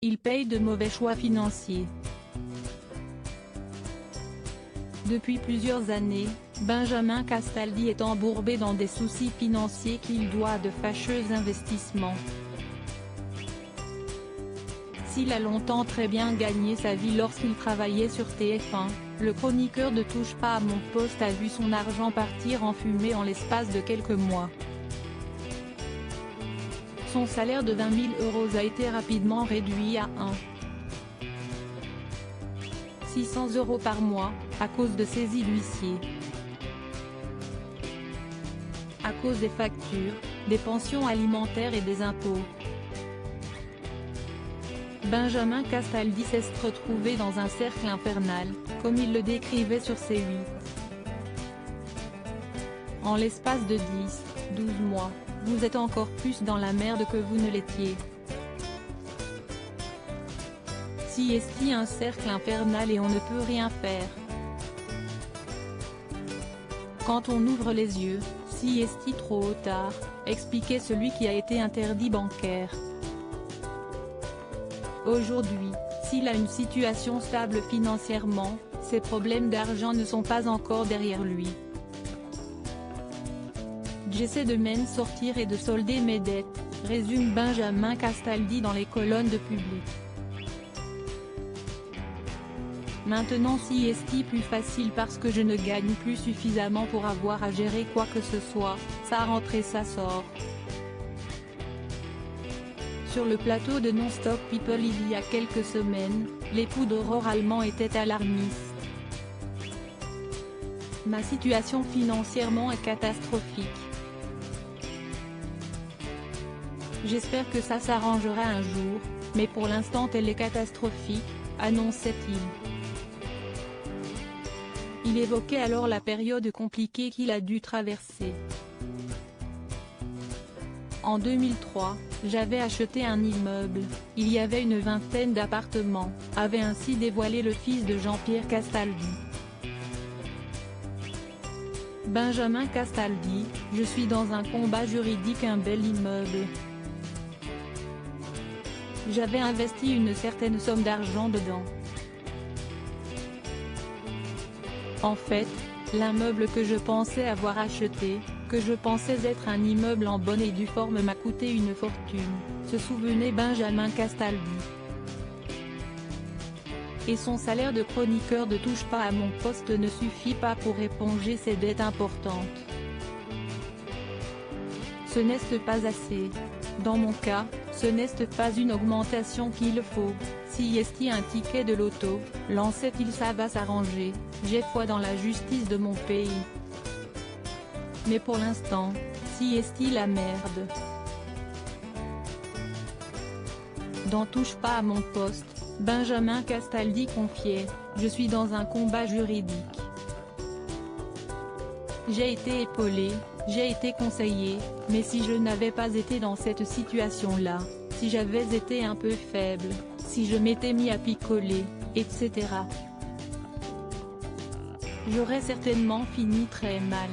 il paye de mauvais choix financiers. Depuis plusieurs années, Benjamin Castaldi est embourbé dans des soucis financiers qu'il doit à de fâcheux investissements. S'il a longtemps très bien gagné sa vie lorsqu'il travaillait sur TF1, le chroniqueur de Touche pas à mon poste a vu son argent partir en fumée en l'espace de quelques mois. Son salaire de 20 000 € a été rapidement réduit à 600 € par mois, à cause de saisies d'huissiers. À cause des factures, des pensions alimentaires et des impôts. Benjamin Castaldi s'est retrouvé dans un cercle infernal, comme il le décrivait sur C8. En l'espace de 12 mois, vous êtes encore plus dans la merde que vous ne l'étiez. Si est-il un cercle infernal et on ne peut rien faire. Quand on ouvre les yeux, si est-il trop tard, expliquait celui qui a été interdit bancaire. Aujourd'hui, s'il a une situation stable financièrement, ses problèmes d'argent ne sont pas encore derrière lui. J'essaie de m'en sortir et de solder mes dettes, résume Benjamin Castaldi dans les colonnes de Public. Maintenant si est-il plus facile parce que je ne gagne plus suffisamment pour avoir à gérer quoi que ce soit, ça rentre et ça sort. Sur le plateau de Non-Stop People il y a quelques semaines, l'époux d'Aurore Allemand était alarmiste. Ma situation financièrement est catastrophique. J'espère que ça s'arrangera un jour, mais pour l'instant elle est catastrophique, annonçait-il. Il évoquait alors la période compliquée qu'il a dû traverser. En 2003, j'avais acheté un immeuble, il y avait une vingtaine d'appartements, avait ainsi dévoilé le fils de Jean-Pierre Castaldi. Benjamin Castaldi, je suis dans un combat juridique, un bel immeuble. J'avais investi une certaine somme d'argent dedans. En fait, l'immeuble que je pensais avoir acheté, que je pensais être un immeuble en bonne et due forme m'a coûté une fortune, se souvenait Benjamin Castaldi. Et son salaire de chroniqueur de Touche pas à mon poste ne suffit pas pour éponger ces dettes importantes. Ce n'est pas assez. Dans mon cas, ce n'est pas une augmentation qu'il faut. Si est-il un ticket de loto, lançait-il, ça va s'arranger, j'ai foi dans la justice de mon pays. Mais pour l'instant, si est-il la merde. Dans Touche pas à mon poste, Benjamin Castaldi confiait, je suis dans un combat juridique. J'ai été épaulé, j'ai été conseillé, mais si je n'avais pas été dans cette situation-là, si j'avais été un peu faible, si je m'étais mis à picoler, etc. J'aurais certainement fini très mal.